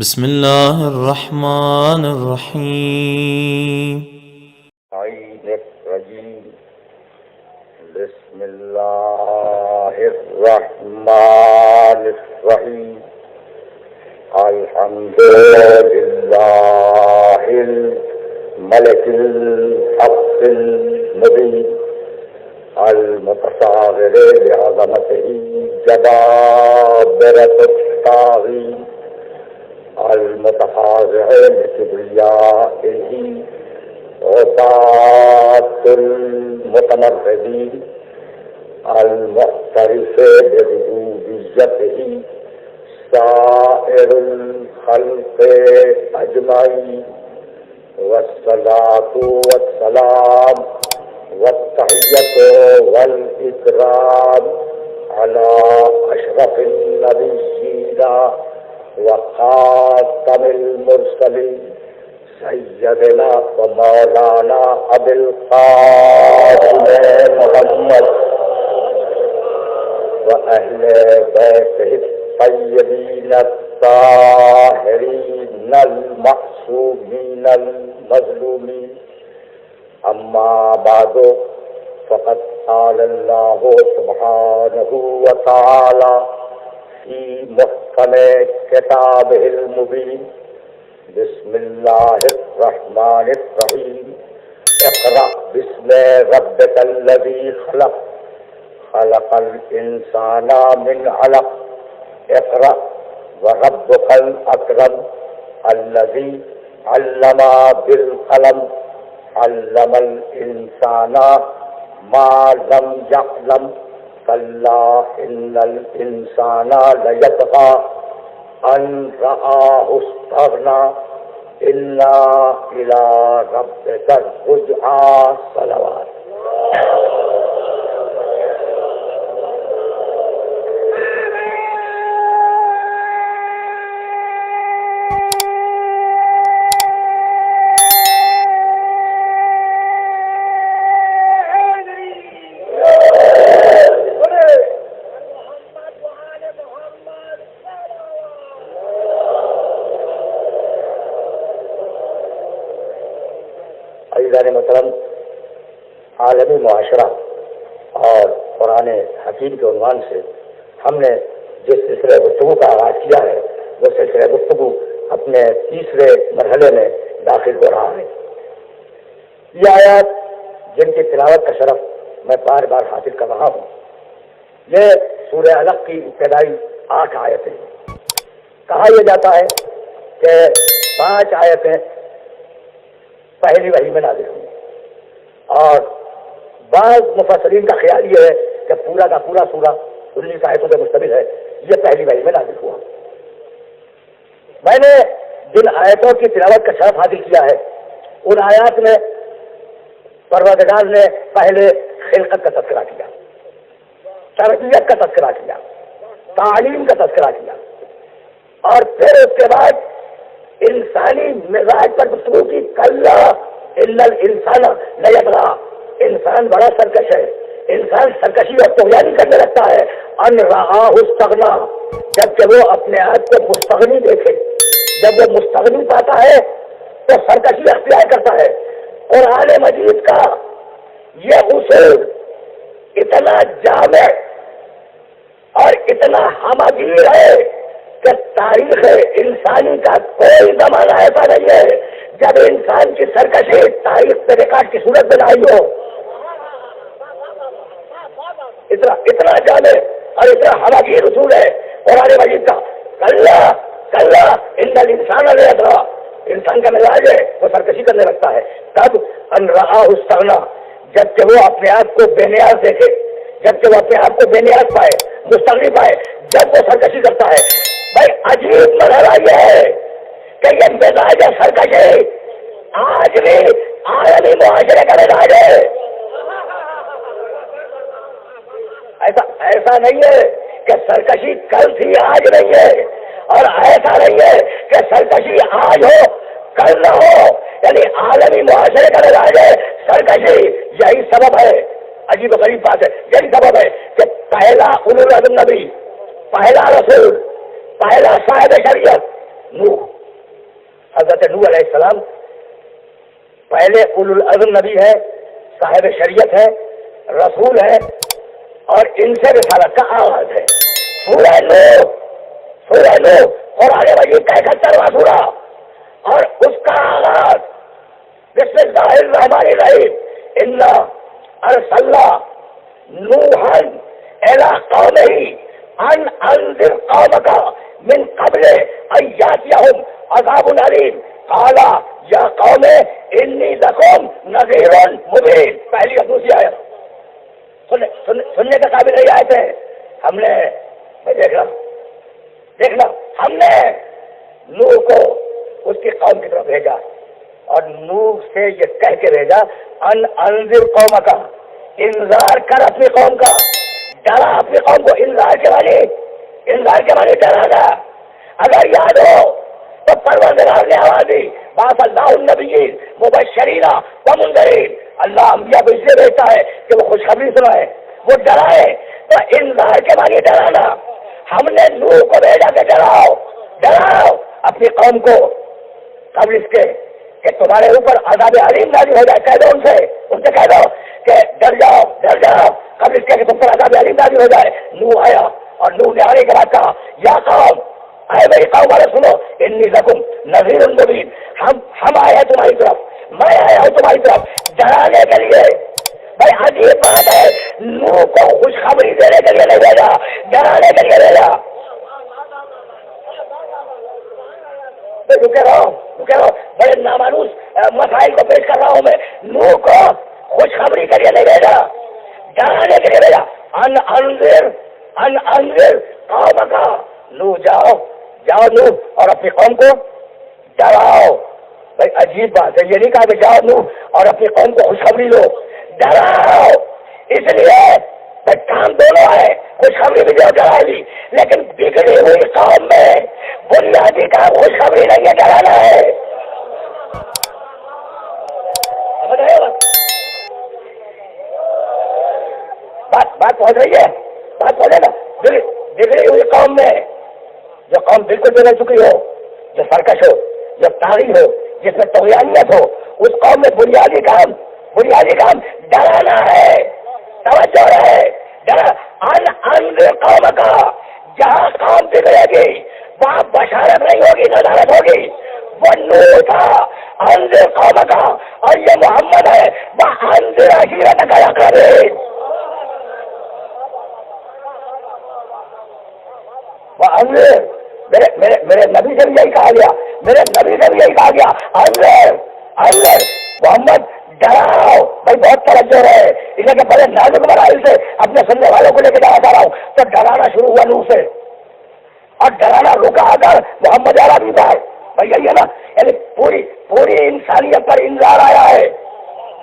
بسم الله الرحمن الرحيم. عين الرجيم. بسم الله الرحمن الرحيم. الحمد لله الملك الحق المبين المتصاغر بعظمته جبابرة الطاغين المتفاضع بكبريائه عصاة المتمردين المعترف بربوبيته سائر الخلق أجمعين، والصلاة والسلام والتحية والإكرام على أشرف النبيين وخاتم المرسلين سيدنا ومولانا أبي القاسم محمد وأهل بيته الطيبين الطاهرين المعصومين المظلومين. أما بعد، فقد قال الله سبحانه وتعالى في محكم كتابه المبين: بسم الله الرحمن الرحيم. اقرأ باسم ربك الذي خلق، خلق الإنسان من علق. اقرأ وربك الأكرم الذي علم بالقلم، علم الإنسان ما لم يعلم. كلا إن الإنسان ليطغى أن رآه استغنى. إن إلى ربك الرجعى. صلوات. محترم، عالمی معاشرہ اور قرآن حکیم کے عنوان سے ہم نے جس سلسلہ گفتگو کا آغاز کیا ہے، وہ سلسلہ گفتگو اپنے تیسرے مرحلے میں داخل ہو رہا ہے. یہ آیات جن کی تلاوت کا شرف میں بار بار حاصل کر رہا ہوں، یہ سورہ علق کی ابتدائی 8 آیتیں. کہا یہ جاتا ہے کہ 5 آیتیں پہلی وحی میں نازل ہوئی، اور بعض مفسرین کا خیال یہ ہے کہ پورا کا پورا سورہ 19 آیتوں پر مشتمل ہے. یہ پہلی وحی میں نازل ہوا. میں نے جن آیتوں کی تلاوت کا شرف حاصل کیا ہے، ان آیات میں پروردگار نے پہلے خلقت کا تذکرہ کیا، تربیت کا تذکرہ کیا، تعلیم کا تذکرہ کیا، اور پھر اس کے بعد انسانی مزاج پر گفتگو کی. کلا ان الانسان لیطغی، انسان بڑا سرکش ہے، انسان سرکشی اور طغیانی کرنے لگتا ہے. ان رآہ استغنی، جبکہ وہ اپنے آپ کو مستغنی دیکھے، جب وہ مستغنی پاتا ہے تو سرکشی اختیار کرتا ہے. قرآن مجید کا یہ اصول اتنا جامع اور اتنا ہمگیر ہے کہ تاریخ انسانی کا کوئی زمانہ ایسا نہیں ہے جب انسان کی سرکشی تاریخ پہ ریکارڈ کی صورت میں آئی ہو. اتنا جامع اور اتنا ہمگیر اصول ہے قرآن مجید کا. کلا کلا ان الانسان لیطغی، انسان کا مزاج ہے وہ سرکشی کرنے لگتا ہے. تب ان رآہ استغنی، جبکہ وہ اپنے آپ کو بے نیاز دیکھے، جبکہ وہ اپنے آپ کو بے نیاز پائے، مستغنی پائے، جب وہ سرکشی کرتا ہے. بھائی عجیب مرحلہ یہ ہے کہ یہ مزاج سرکشی آج بھی عالمی معاشرے کا مزاج ہے. ایسا نہیں ہے کہ سرکشی کل تھی آج نہیں ہے، اور ایسا نہیں ہے کہ سرکشی آج ہو کل نہ ہو. یعنی عالمی معاشرے کا مزاج ہے سرکشی. یہی سبب ہے، عجیب و غریب بات ہے، یہی سبب ہے کہ پہلا اولو العزم نبی، پہلا رسول، پہلا صاحب شریعت نوح، حضرت نوح علیہ السلام پہلے اولو العزم نبی ہے، صاحب شریعت ہے، رسول ہے، اور ان سے رسالت کا آغاز ہے۔ سورہ نوح قرآن مجید کا 71واں سورہ، اور اس کا آغاز بسم اللہ الرحمن الرحیم، انا ارسلنا نوحا الی قومہ ان انذر قومک من قبل ان یاتیہم عذاب علیم قال یا قوم انی لکم نذیر مبین۔ پہلی اور دوسری آیت سننے کا قابل نہیں آئے تھے۔ ہم نے دیکھنا ہم نے نوح کو اس کی قوم کی طرف بھیجا، اور نوح سے یہ کہہ کے بھیجا ان انذر قومک، انذار کر اپنی قوم کا، ڈرا اپنی قوم کو۔ انذار کے معنی ڈرانا۔ اگر یاد ہو تو پروردگار نے آواز دی بعث اللہ النبیین مبشرین و منذرین، اللہ انبیاء کو اس لیے بھیجتا ہے کہ وہ خوشخبری سنائے، وہ ڈرائے۔ تو انذار کے معنی ڈرانا۔ ہم نے نوح کو بھیجا کہ ڈراؤ اپنی قوم کو قبل اس کے کہ تمہارے اوپر عذاب علیم نازل ہو جائے۔ کہہ دو ان سے کہہ دو کہ ڈر جاؤ قبل اس کے کہ تم پر عذاب علیم نازل ہو جائے۔ نوح آیا، اور نوح نے آنے کے بعد کہا یا قوم، اے میری قوم والے سنو، انی لکم نذیر مبین، ہم آئے ہیں تمہاری طرف، میں آیا ہوں تمہاری طرف ڈرانے کے لیے۔ بھائی عجیب بات ہے، نوح کو خوشخبری دینے کے لیے نہیں بھیجا، ڈرانے کے لیے بھیجا۔ رکے رہو، بڑے نامانوس مسائل کو پیش کر رہا ہوں میں۔ نوح کو خوشخبری کے لیے نہیں بھیجا، ڈرانے کے لیے بھیجا۔ ان انذر قومک، نوح جاؤ نوح اور اپنی قوم کو ڈراؤ۔ بھائی عجیب بات ہے، یہ نہیں کہا کہ جاؤ نوح اور اپنی قوم کو خوشخبری دو، ڈراؤ۔ اس لیے کام دونوں ہے، خوشخبری بھی جو ڈرائے بھی، لیکن بگڑی ہوئی قوم میں بنیادی کام خوشخبری نہیں ہے، ڈرانا ہے۔ بات پہنچ رہی ہے، بات پہنچے نا۔ بگڑی ہوئی قوم میں جو قوم بالکل بگڑ چکی ہو، جو سرکش ہو، جو طاغی ہو، جس میں طغیانیت ہو، اس قوم میں بنیادی کام ڈرانا ہے۔ توجہ ہے، انذر قومک، جہاں قوم بگڑے گی وہاں بشارت نہیں ہوگی، نذارت ہوگی۔ وہ نوح تھا انذر قومک، اور یہ محمد ہے وہ انذر عشیرتک الاقربین۔ وہ انذر، میرے نبی سے بھی یہی کہا گیا، انذر محمد ڈراؤ۔ بھائی بہت توجہ ہے، انہیں کہ بڑے نازک مراحل سے اپنے سننے والوں کو لے کے جانا چاہ رہا ہوں۔ تو ڈرانا شروع ہوا نوح سے، اور ڈرانا رکا اگر محمد عربی پر۔ بھائی یہی ہے نا، یعنی پوری انسانیت پر انذار آیا ہے،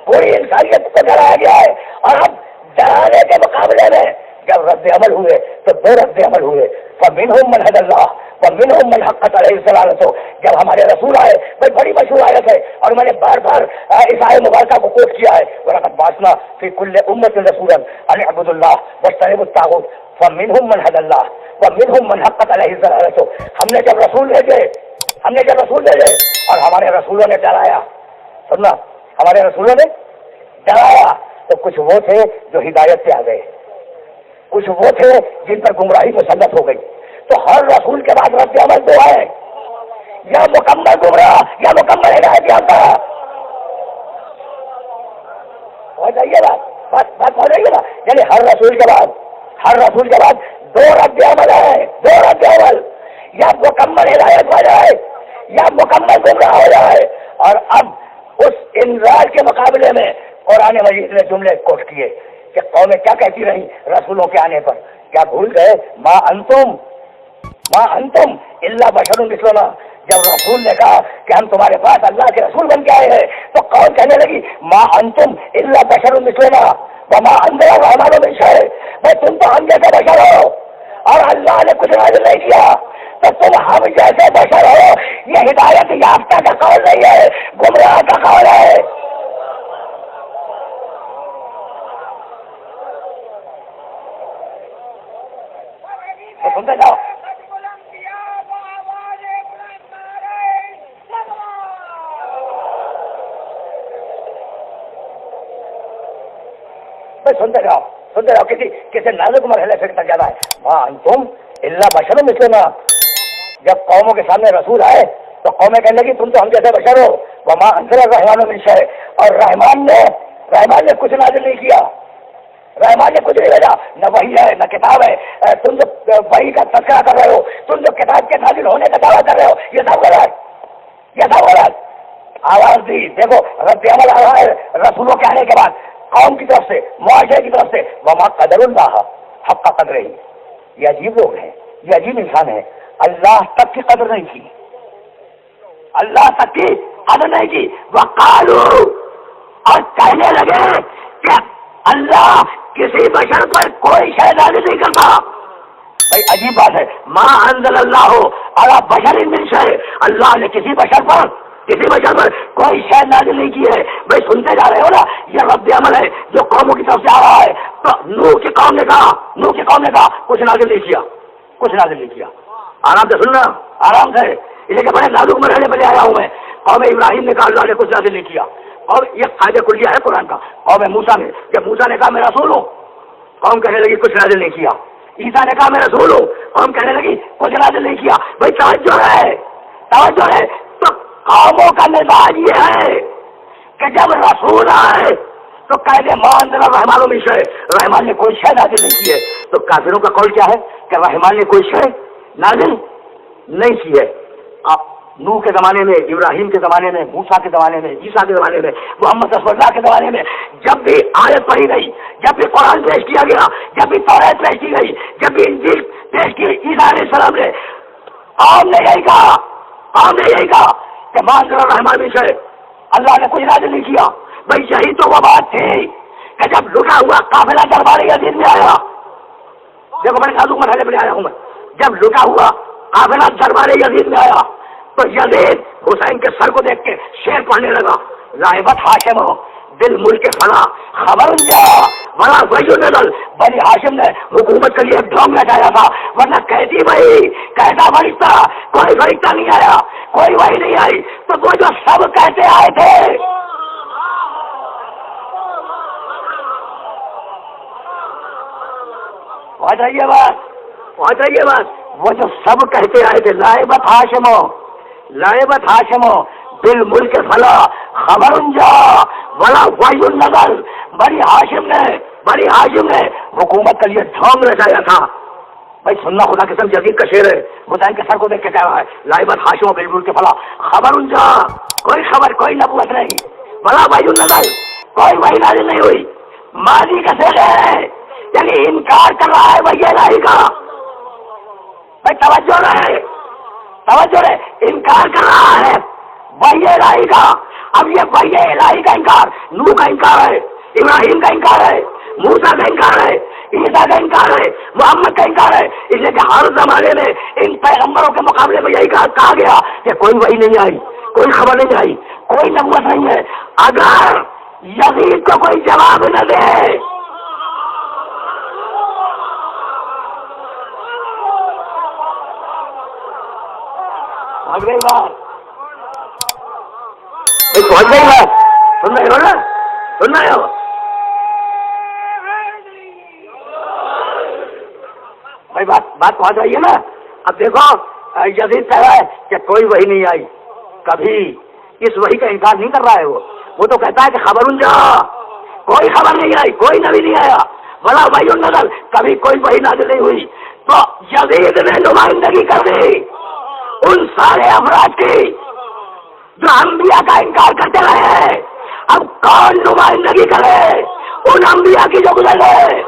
پوری انسانیت کو ڈرایا گیا ہے۔ اور اب ڈرانے کے مقابلے میں جب رد عمل ہوئے تو دو رد عمل ہوئے، فمنہم من ہدی اللہ ومنہم من حقت علیہ الضلالۃ۔ جب ہمارے رسول آئے، بھائی بڑی مشہور آیت ہے، اور میں نے بار بار اس آیت مبارکہ کو کوٹ کیا ہے، وَلَقَدْ بَعَثْنَا فِي كُلِّ أُمَّةٍ رَسُولًا أَنِ اعْبُدُوا اللَّهَ وَاجْتَنِبُوا الطَّاغُوتَ فَمِنْهُمْ مَنْ هَدَى اللَّهُ وَمِنْهُمْ مَنْ حَقَّتْ عَلَيْهِ الضَّلَالَةُ۔ ہم نے جب رسول بھیجے اور ہمارے رسولوں نے ڈرایا، سننا، ہمارے رسولوں نے ڈرایا، تو کچھ وہ تھے جو ہدایت سے آ گئے، کچھ وہ تھے جن پر گمراہی مسلط ہو گئی۔ تو ہر رسول کے بعد رد عمل دو ہے، یا مکمل گمراہ یا مکمل ہدایت یافتہ۔ ہو جائیے بات ہو جائیے نا، یعنی ہر رسول کے بعد دو رد عمل ہے، دو رد عمل، یا مکمل ہدایت ہو جائے یا مکمل گمراہ ہو جائے۔ اور اب اس انذار کے مقابلے میں قرآن مجید نے جملے کوٹ کیے کہ قومیں کیا کہتی رہی رسولوں کے آنے پر؟ کیا بھول گئے؟ ما انتم الا بشر مثلنا۔ جب رسول نے کہا کہ ہم تمہارے پاس اللہ کے رسول بن کے آئے ہیں، تو قوم کہنے لگی ما انتم الا بشر مثلنا وما انزل الرحمن من شيء۔ بھائی تم تو ہم جیسے بشر ہو اور اللہ نے کچھ نازل نہیں کیا، تو تم ہم جیسے بشر ہو۔ یہ ہدایت یافتہ کا قول نہیں ہے، گمراہ کا قول ہے۔ تو سنتے جاؤ، بھائی سنتے رہو کسی نازک مرحلے سے تک جانا ہے. وہاں تم اللہ بشر مثلنا. جب قوموں کے سامنے رسول آئے تو قومیں کہنے لگی تم تو ہم جیسے بشر ہو. وما انزل الرحمن من شیء. اور رحمان نے کچھ نازل نہیں کیا. رحمان نے کچھ نہیں بھیجا. نہ وحی ہے نہ کتاب ہے. تم جو وحی کا تذکرہ کر رہے ہو, تم جو کتاب کے نازل ہونے کا دعویٰ کر رہے ہو, یہ سب غلط. آواز دی. دیکھو رد عمل آ رہا ہے رسولوں کے آنے کے بعد قوم کی طرف سے, معاشرے کی طرف سے. وما قدر اللہ حق قدر ہی. یہ عجیب لوگ ہیں, یہ عجیب انسان ہے. اللہ تک کی قدر نہیں کی, اللہ تک کی قدر نہیں کی. وقالو, اور کہنے لگے کہ اللہ کسی بشر پر کوئی شے نازل نہیں کرتا. بھائی عجیب بات ہے. ما انزل اللہ علی بشر من شیء. اللہ نے کسی بشر پر کوئی شے نازل نہیں کی ہے. بھائی سنتے جا رہے ہو نا, یہ رد عمل ہے جو قوموں کی طرف سے آ رہا ہے. تو نوح کی قوم نے کہا کچھ نازل نہیں کیا. آرام سے سننا, آرام سے. اسے کہ بڑے نازک مرحلے میں لے آیا ہوں میں. قوم ابراہیم نے کہا اللہ نے کچھ نازل نہیں کیا. اور یہ قاعدہ کلیہ ہے قرآن کا. قوم موسیٰ نے, جب موسیٰ نے کہا میں رسول ہوں, قوم کہنے لگی کچھ نازل نہیں کیا. عیسیٰ نے کہا میں رسول ہوں, قوم کہنے لگی کچھ نازل نہیں کیا. بھائی توجہ ہے. تو قوموں کا مزاج یہ ہے کہ جب رسول آئے تو کہتے مان انزل الرحمن من شیء. رحمان نے کوئی شے نازل نہیں کی ہے. تو کافروں کا قول کیا ہے کہ رحمان نے کوئی شے نازل نہیں کی ہے. نوح کے زمانے میں, ابراہیم کے زمانے میں, موسیٰ کے زمانے میں, عیسیٰ کے زمانے میں, محمد رسول اللہ کے زمانے میں جب بھی آیت پڑھی گئی, جب بھی قرآن پیش کیا گیا, جب بھی توریت پیش کی گئی, جب بھی انجیل پیش کی, عیسیٰ علیہ السلام نے قوم نے یہی کہا کہ ما انزل الرحمن من شیء. اللہ نے کچھ نازل نہیں کیا. بھائی یہی تو وہ بات تھی کہ جب لٹا ہوا قافلہ دربار یزید میں آیا. دیکھو بڑے نازک مرحلے میں آیا ہوں میں. جب لٹا ہوا قافلہ دربار یزید میں آیا تو یزید حسین کے سر کو دیکھ کے شعر پڑھنے لگا. لائبت ہاشم دل ملک فلا خبر جا بڑا وجو نزل. بنی ہاشم نے حکومت کے لیے ڈھونگ لگایا تھا, ورنہ کہتی بھائی کیسا فرشتہ, کوئی فرشتہ نہیں آیا, کوئی وحی نہیں آئی. تو وہ جو سب کہتے آئے تھے, پہنچ رہی ہے بات, وہ جو سب کہتے آئے تھے لائبت ہاشمو دل ملک فلا خبر جا ولا وحی نزل. بڑی ہاشم نے حکومت کے لیے ڈھونگ رچایا تھا. بھائی سننا خدا قسم یزید کا شعر ہے. حسین کے سر کو دیکھ کے کہہ رہا ہے لائبت ہاشمو دل ملک فلا خبر جا. کوئی خبر, کوئی نبوت نہیں. ولا وحی نزل, کوئی وحی نازل نہیں ہوئی. ماضی کا شعر ہے, یعنی انکار کر رہا ہے وحی الہی کا. بھائی توجہ رہے, انکار کر رہا ہے وحی الہی کا. اب یہ وحی الہی کا انکار نوح کا انکار ہے, ابراہیم کا انکار ہے, موسیٰ کا انکار ہے, عیسیٰ کا انکار ہے, محمد کا انکار ہے. اس لیے کہ ہر زمانے میں ان پیغمبروں کے مقابلے میں یہی کہا گیا کہ کوئی وحی نہیں آئی, کوئی خبر نہیں آئی, کوئی نبوت نہیں ہے. اگر یزید کو کوئی جواب نہ دے, پہنچ گئی بات. سن رہے ہو نا, سن رہے ہو. بھائی بات پہنچ رہی ہے نا. اب دیکھو یزید کہہ رہا ہے کہ کوئی وحی نہیں آئی. کبھی اس وحی کا انکار نہیں کر رہا ہے. وہ تو کہتا ہے کہ خبر جا, کوئی خبر نہیں آئی, کوئی نبی نہیں آیا. بڑا وحی نزل, کبھی کوئی وحی نازل نہیں ہوئی. تو یزید نے نمائندگی کر دی ان سارے افراد کی جو انبیاء کا انکار کرتے رہے. اب کون نمائندگی کرے ان انبیاء کی جو گزر گئے.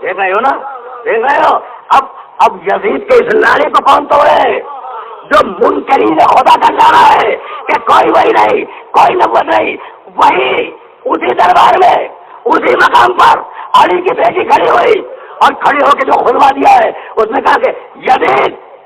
دیکھ رہے ہو نا, دیکھ رہے ہو. اب یزید کے اس نعرے کو کون توڑے جو منکرین خدا کا نعرہ ہے کہ کوئی وحی نہیں, کوئی نبوت نہیں. وہی اسی دربار میں, اسی مقام پر علی کی بیٹی کھڑی ہوئی اور کھڑی ہو کے جو خطبہ دیا ہے اس نے کہا کہ یزید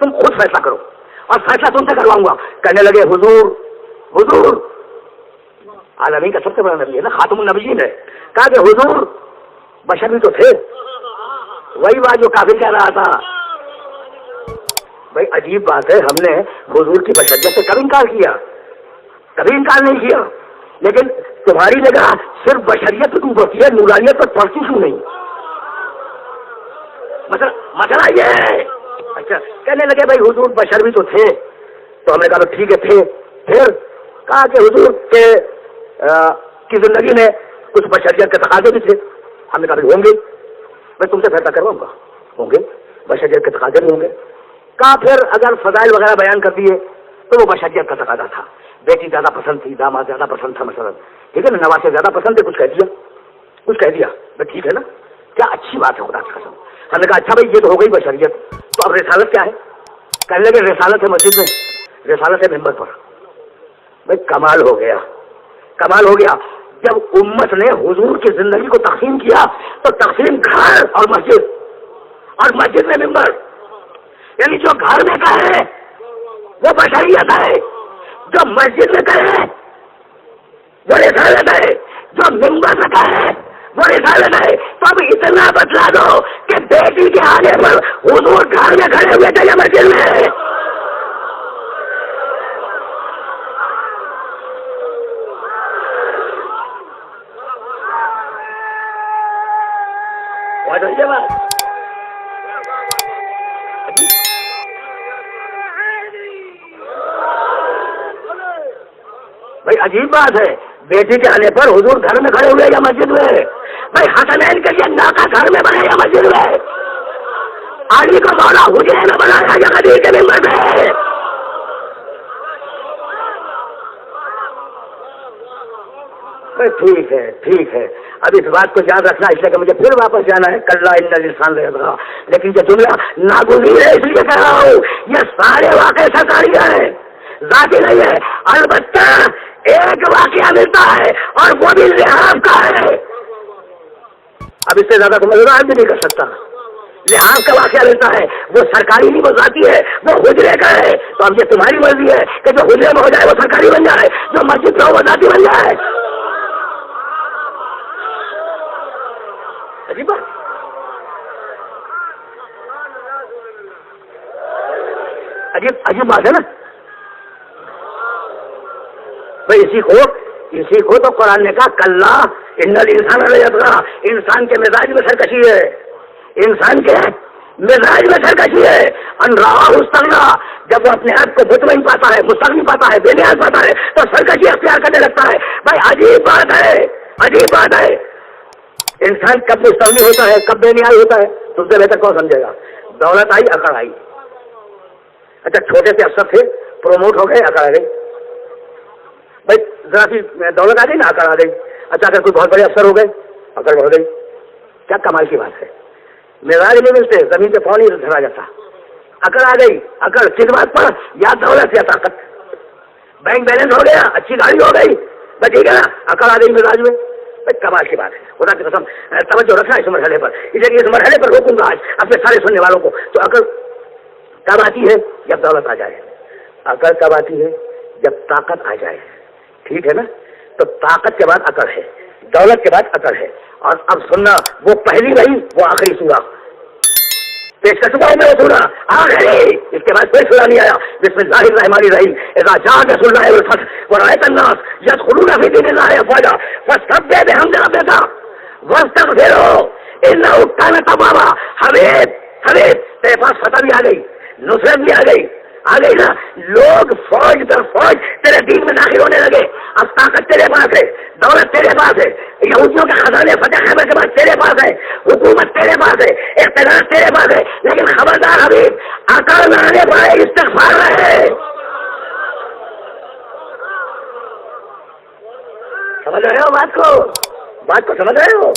تم خود فیصلہ کرو اور فیصلہ تم سے کرواؤں گا. کہنے لگے حضور حضور عالمین کا سب سے بڑا نبی ہے نا, خاتم النبیین ہے. کہا کہ حضور بشر بھی تو تھے. وہی بات جو کافر کہہ رہا تھا. بھائی عجیب بات ہے, ہم نے حضور کی بشریت سے کبھی انکار کیا, کبھی انکار نہیں کیا, لیکن تمہاری جگہ صرف بشریت تو ہوتی ہے, نورانیت پر پڑھتی کیوں نہیں؟ مسئلہ یہ ہے. اچھا کہنے لگے بھائی حضور بشر بھی تو تھے. تو ہم نے کہا ٹھیک ہے تھے. پھر کہا کہ حضور کے کی زندگی میں کچھ بشریت کے تقاضے بھی تھے. ہم نے کہا ہوں گے, میں تم سے فیصلہ کرواؤں گا, ہوں گے بشریت کے تقاضے بھی ہوں گے. کہا پھر اگر فضائل وغیرہ بیان کر دیے تو وہ بشریت کا تقاضا تھا. بیٹی زیادہ پسند تھی, داماد زیادہ پسند تھا مثلا, ٹھیک ہے نا, نواسے زیادہ پسند تھے, کچھ کہہ دیا میں ٹھیک ہے نا, کیا اچھی بات ہے خدا کی قسم. ہم نے کہا اچھا بھائی یہ تو ہو گئی بشریت, تو اب رسالت کیا ہے؟ کہنے لگے رسالت ہے مسجد میں, رسالت ہے ممبر پر. بھائی کمال ہو گیا, کمال ہو گیا. جب امت نے حضور کی زندگی کو تقسیم کیا تو تقسیم گھر اور مسجد, اور مسجد میں ممبر. یعنی جو گھر میں کا ہے وہ بشریت ہے, جو مسجد میں کا ہے وہ رسالت ہے, جو ممبر میں کا ہے وہ رسالت ہے. تو اب اتنا بتلا دو کہ بیٹی کے آنے پر حضور گھر میں کھڑے ہوئے تھے یا مسجد میں؟ بھائی عجیب بات ہے, بیٹی کے آنے پر حضور گھر میں کھڑے ہوئے یا مسجد میں؟ بھائی حسنین کے لیے ناکا گھر میں بنے یا مسجد میں؟ علی کو مولا حجرے میں بنایا یا غدیر کے ممبر میں؟ ٹھیک ہے ٹھیک ہے, اب اس بات کو یاد رکھنا, اس لیے کہ مجھے پھر واپس جانا ہے. کل ان الانسان لیظلم, لیکن یہ جملہ ناگزیر ہے اس لیے کہہ رہا ہوں, یہ سارے واقع سرکاری ہیں, ذاتی نہیں ہے. البتہ ایک واقعہ ملتا ہے اور وہ بھی لحاظ کا ہے. اب اس سے زیادہ تو میں بھی نہیں کر سکتا. لحاظ کا واقعہ ملتا ہے, وہ سرکاری نہیں, وہ ذاتی ہے, وہ حجرے کا ہے. تو اب یہ تمہاری مرضی ہے کہ جو حجرے میں ہو جائے وہ سرکاری بن جائے, جو مسجد میں ہو وہ ذاتی بن جائے. عجیب بات, عجیب بات ہے نا. بھائی اسی کو تو قرآن نے کہا کلا ان الانسان لیطغی, انسان کے مزاج میں سرکشی ہے, انسان کے مزاج میں سرکشی ہے. ان رآہ استغنی, جب وہ اپنے آپ کو مطمئن پاتا ہے, مستغنی پاتا ہے, بے نیاز پاتا ہے, تو سرکشی اختیار کرنے لگتا ہے. بھائی عجیب بات ہے, عجیب بات ہے. انسان کب مستغنی ہوتا ہے, کب بے نیاز ہوتا ہے, تم سے بہتر کون سمجھے گا؟ دولت آئی, اکڑ آئی. اچھا چھوٹے سے افسر تھے, پروموٹ ہو گئے, اکڑ آ گئی. بھائی ذرا سی دولت آ گئی نا, اکڑ آ گئی. اچھا اگر کوئی بہت بڑے افسر ہو گئے, اکڑ بڑھ گئی. کیا کمال کی بات ہے. مزاج نہیں ملتے, زمین پہ پاؤں نہیں دھرا جاتا, اکڑ آ گئی. اکڑ کس بات پر؟ یا دولت یا طاقت. بینک بیلنس ہو گیا, اچھی گاڑی ہو گئی, بس ٹھیک ہے نا, اکڑ آ گئی مزاج میں. کمال کی بات ہے, خدا کی قسم توجہ رکھنا اس مرحلے پر. اس لیے اس مرحلے پر روکوں گا آج اپنے سارے سننے والوں کو. تو عقل کب آتی ہے؟ جب دولت آ جائے. عقل کب آتی ہے؟ جب طاقت آ جائے. ٹھیک ہے نا, تو طاقت کے بعد عقل ہے, دولت کے بعد عقل ہے. اور اب سننا, وہ پہلی رہی وہ آخری سورہ پیش کر چکا ہوں میں, وہ سورہ آخری, اس کے بعد کوئی سورہ نہیں آیا. بسم اللہ الرحمن الرحیم. اذا جاء نصر اللہ والفتح ورأيت الناس يدخلون في دين الله افواجا فسبح بحمد ربك واستغفره انه كان توابا. حبیب تیرے پاس فتح بھی آ گئی, نصرت بھی آ گئی نا. لوگ فوج در فوج تیرے دین میں داخل ہونے لگے. اب طاقت تیرے پاس ہے, دولت تیرے پاس ہے, یہودیوں کے خزانے فتح خیبر کے بعد تیرے پاس ہے, حکومت تیرے پاس ہے, اقتدار تیرے پاس ہے. لیکن خبردار حبیب, عقل نہ آنے پائے, استغفار رہے. سمجھ رہے ہو بات کو سمجھ رہے ہو؟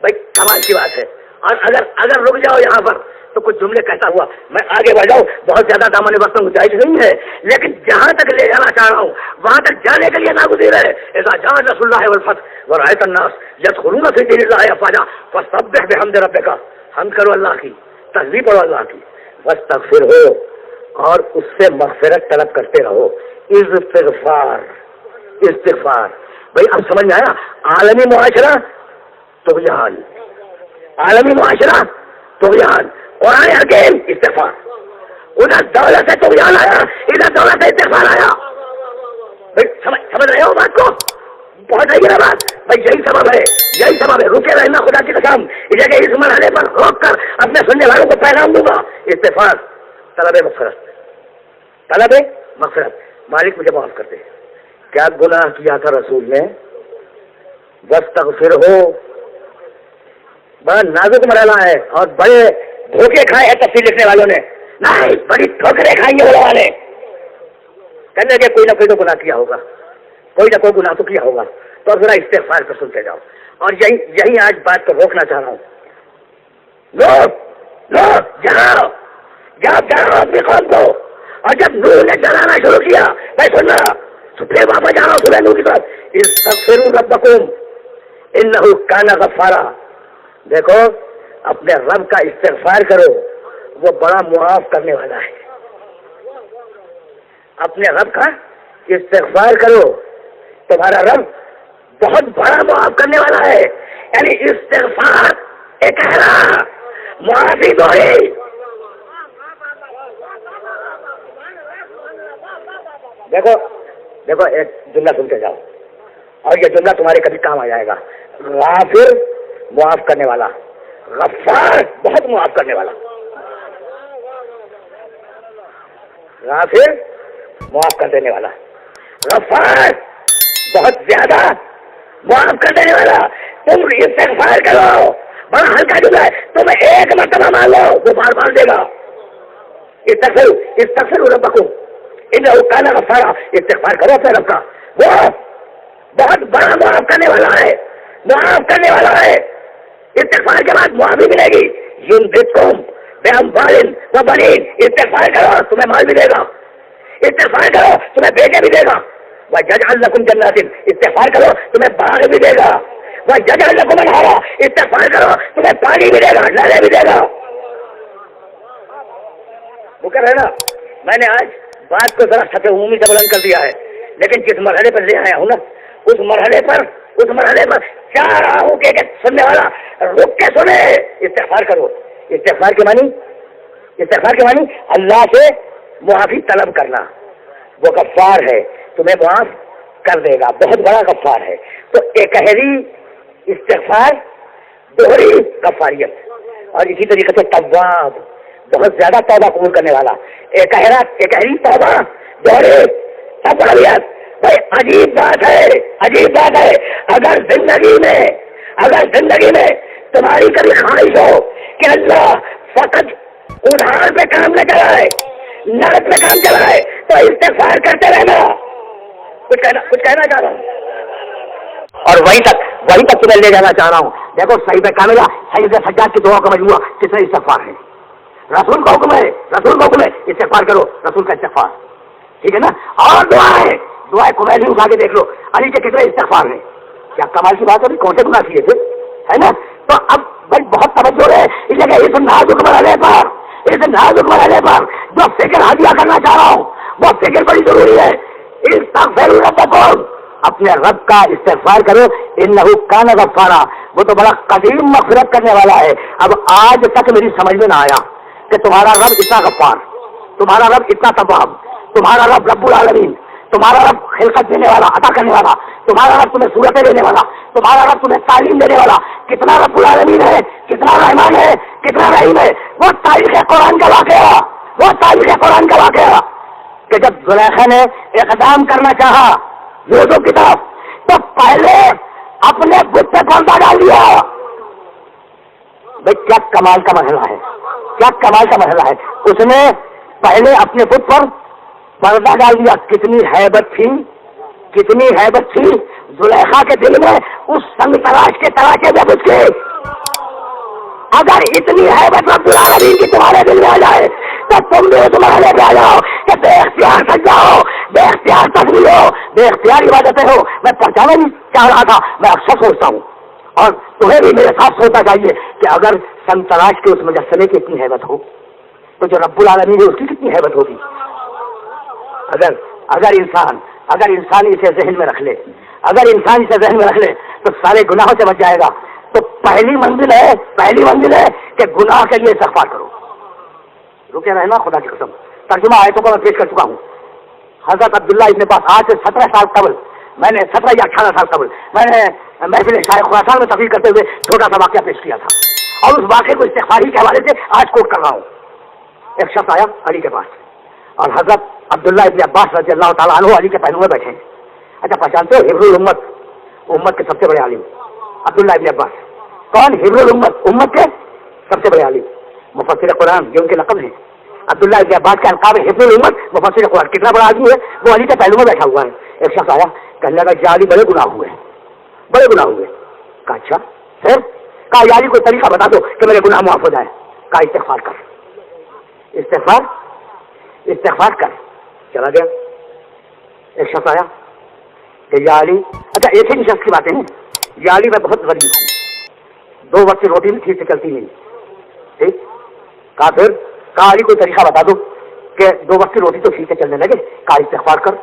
بھائی کمال کی بات ہے. اور اگر رک جاؤ یہاں پر تو کچھ جملے کہتا ہوا میں آگے بڑھ جاؤں, بہت زیادہ دامن وقت گنجائش نہیں ہے, لیکن جہاں تک لے جانا چاہ رہا ہوں وہاں تک جانے کے لیے ناگزیر ہے. اذا جاء نصر اللہ والفتح ورأيت الناس يدخلون في دين الله افواجا فسبح بحمد ربك. حمد کرو اللہ کی, تسبیح پڑھو اللہ کی, واستغفرہ, اور اس سے مغفرت طلب کرتے رہو. استغفار استغفار. بھائی اب سمجھ میں آیا؟ عالمی معاشرہ طغیان، عالمی معاشرہ طغیان، قرآن حکیم استغفار. ادھر دولت سے طغیان آیا، ادھر دولت سے استغفار آیا. بھائی سمجھ رہے ہو بات کو؟ بہت رہی ہے بات. بھائی یہی سبب ہے، یہی سبب ہے. رکے رہنا خدا کی قسم. اس مرحلے پر روک کر اپنے سننے والوں کو پیغام دوں گا. استغفار، طلب مغفرت، طلب مغفرت. مالک مجھے معاف کر دے. کیا گناہ کیا تھا رسول نے؟ واستغفر ہو. بڑا نازک مرحلہ ہے اور بڑے دھوکے کھائے ہیں تفسیر لکھنے والوں نے. نہیں، بڑی ٹھوکریں کھائیں گے علماء نے. کہنے کہ کوئی نہ کوئی تو گناہ کیا ہوگا، کوئی نہ کوئی گناہ تو کیا ہوگا. تو ذرا استغفار کو سنتے جاؤ. اور یہی آج بات کو روکنا چاہ رہا ہوں. لوگ جاؤ اپنی قوم کو. اور جب نور نے جلانا شروع کیا، میں سن رہا تو پھر واپس جا رہا ہوں سورہ نور کی طرف. استغفروا ربکم انہ کان غفارا. دیکھو اپنے رب کا استغفار کرو، وہ بڑا معاف کرنے والا ہے. اپنے رب کا استغفار کرو، تمہارا رب بہت بڑا معاف کرنے والا ہے. یعنی استغفار ایک ہے، معافی دوہری. دیکھو ایک جملہ سن کے جاؤ اور یہ جملہ تمہارے کبھی کام آ جائے گا. غافر معاف کرنے والا، غفار بہت معاف کرنے والا. غافر معاف کر دینے والا، غفار بہت زیادہ معاف کر دینے والا. تم استغفار کرو، بڑا ہلکا جملہ ہے. تمہیں ایک مرتبہ مان لو وہ بار بار دے گا. استغفروا ربکم انہ کان غفارا. استغفار کرو اپنے رب کا، وہ بہت بڑا معاف کرنے والا ہے، معاف کرنے والا ہے. استغفار کے بعد معافی ملے گی. یمددکم باموال وبنین. استغفار کرو تمہیں مال بھی دے گا. استغفار کرو تمہیں بیٹے بھی دے گا. وَيَجْعَلْ لَكُمْ جَنَّاتٍ. استغفار کرو تمہیں باغ بھی دے گا. وَيَجْعَلْ لَكُمْ أَنْهَارًا. استغفار کرو تمہیں پانی بھی دے گا، نہریں بھی دے گا. وہ کہہ رہے نا، میں نے آج بات کو ذرا سطح عمومی سے بلند کر دیا ہے، لیکن جس مرحلے پر لے آیا ہوں نا، اس مرحلے پر چاہ رہا ہوں کہ سننے والا رک کے سنے. استغفار کرو. استغفار کے معنی اللہ سے معافی طلب کرنا. وہ غفار ہے، تمہیں معاف کر دے گا، بہت بڑا غفار ہے. تو اکہری استغفار، دوہری غفاریت. اور اسی طریقے سے تواب، بہت زیادہ توبہ قبول کرنے والا. اکہری توبہ، دوہری توبیت. بھائی عجیب بات ہے. اگر زندگی میں تمہاری کبھی خواہش ہو کہ اللہ فقط ادھار پہ کام نہ چلائے، نقد پہ کام چلائے، تو استغفار کرتے رہنا. کچھ کہنا چاہ رہا ہوں اور وہیں تک تمہیں لے جانا چاہ رہا ہوں. دیکھو صحیح کاملہ، صحیح سجاد کی دعا کا مجموعہ کتنا استغفار ہے. رسول کا حکم ہے استغفار کرو، رسول کا استغفار. ٹھیک ہے نا. اور دعائیں کمیلی اٹھا کے دیکھ لو، علی کے کتنے استغفار ہیں. کیا کمال کی بات ہے، کون سے گناہ کیے تھے، ہے نا. تو اب بھائی بہت توجہ ہے اس جگہ، اس نازک مرحلے پر جو فکر حاضر کرنا چاہ رہا ہوں، وہ فکر بڑی ضروری ہے. استغفروا ربکم، اپنے رب کا استغفار کرو. انہ کان غفارا، وہ تو بڑا قدیم مغفرت کرنے والا ہے. اب آج تک میری سمجھ میں نہ آیا کہ تمہارا رب اتنا غفار، تمہارا رب اتنا تواب، تمہارا رب رب العالمین، تمہارا رب خلقت دینے والا، عطا کرنے والا، تمہارا رب تمہیں صورتیں دینے والا، تمہارا رب تمہیں تعلیم دینے والا کتنا رب العالمین ہے، کتنا رحمان ہے، کتنا رحیم ہے. وہ تاریخ قرآن کا واقعہ کہ جب زلیخا نے اقدام کرنا چاہا یوسف کی طرف، تو پہلے اپنے بت پہ پردہ ڈال دیا. بھائی کیا کمال کا مرحلہ ہے. اس نے پہلے اپنے بت پر پردہ ڈال دیا. کتنی ہیبت تھی زلیخا کے دل میں اس سنگ تراش کے تراشے جب اس کے. اگر اتنی ہیبت رب العالمین کی تمہارے دل میں آ جائے تو تم بھی اس مرحلے پہ آ جاؤ کہ بے اختیار سج جاؤ، بے اختیار تصویر ہو، بے اختیار عبادتیں ہو. میں پہچانا نہیں چاہ رہا تھا، میں اکثر سوچتا ہوں اور تمہیں بھی میرے ساتھ سوچنا چاہیے کہ اگر سنگ تراش کے اس مجسمے کی اتنی ہیبت ہو، تو جو رب العالمین ہے اس کی کتنی ہیبت ہوگی. اگر انسان اسے ذہن میں رکھ لے, تو سارے گناہوں سے بچ جائے گا. تو پہلی منزل ہے کہ گناہ کے لیے استغفار کرو. رکے رہنا, خدا کی قسم ترجمہ آیتوں کو میں پیش کر چکا ہوں. حضرت عبداللہ ابن عباس, آج سے 17 سال قبل میں نے 17 یا 18 سال قبل میں نے محفل شاہ خراسان میں تقریر کرتے ہوئے چھوٹا سا واقعہ پیش کیا تھا, اور اس واقعے کو استغفاری کے حوالے سے آج کوٹ کر رہا ہوں. ایک شخص آیا علی کے پاس, اور حضرت عبداللہ ابن عباس رضی اللہ تعالیٰ عنہ علی کے پہلو میں بیٹھے ہیں. اچھا پہچانتے ہو حبر الامت, امت کے سب سے بڑے عالم عبداللہ ابن عباس. کون حبر الامت, امت کے سب سے بڑے عالم, مفسر قرآن, یہ ان کے لقب ہیں. عبداللہ ابن عباس کا القاب ہے حبر الامت, مفسر قرآن. کتنا بڑا آدمی ہے وہ, علی کے پہلو میں بیٹھا ہوا ہے. ایک شخص آیا, کہنے لگا یا علی بڑے گناہ ہوئے. کہا اچھا پھر؟ کہا یا علی کوئی طریقہ بتا دو کہ میرے گناہ معاف ہو جائے. کہا استغفار کر. چلا گیا. ایک شخص آیا کہ یا علی, اچھا ایک ہی شخص کی باتیں ہیں, یا علی میں بہت غریب ہوں, 2 وقت کی روٹی بھی ٹھیک سے چلتی نہیں. ٹھیک. کہا پھر؟ کہا علی کوئی طریقہ بتا دو کہ 2 وقت کی روٹی تو ٹھیک سے چلنے لگے. کہا استغفار کر.